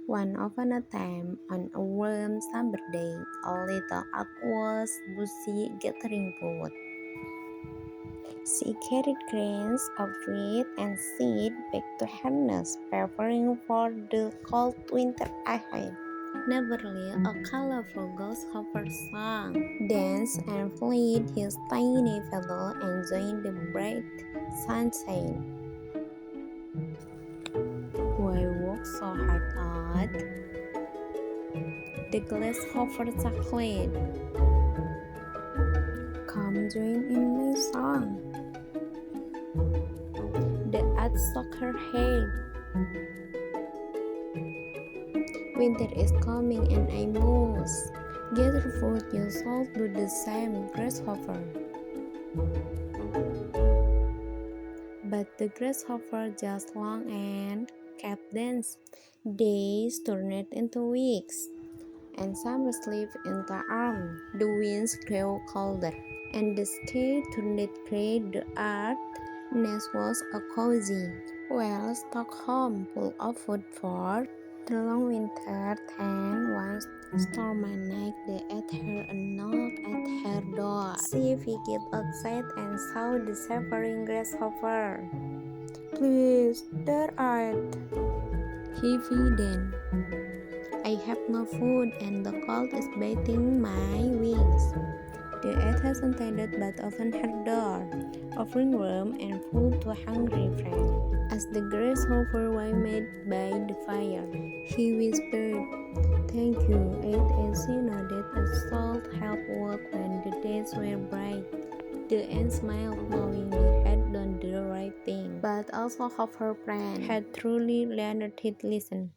One upon a time, on a warm summer day, a little owl was busy gathering wood. She carried grains of wheat and seed back to her nest, preparing for the cold winter ahead. Nevertheless, a colorful grasshopper sang, danced, and played his tiny fiddle, enjoying the bright sunshine. Why work so hard out? The grasshopper chuckled. Come join in my song. The owl shook her head. Winter is coming and I must gather food. You shall do the same, grasshopper. But the grasshopper just long and kept dancing. Days turned into weeks, and summer slipped into autumn. The winds grew colder, and the sky turned gray. The earth nest was a cozy, well-stocked home full of food for the long winter. Then one stormy night, they ate her a knock at her door. She peeked outside and saw the shivering grasshopper. Please, there art. He then. I have no food and the cold is biting my wings. The earth hesitated but opened her door, offering warmth and food to a hungry friend. As the grasshopper waited by the fire, he whispered, "Thank you, as she nodded a salt help work when the days were bright." The ant smiled, knowing they had done the right thing, but also hoped her friend had truly learned his lesson.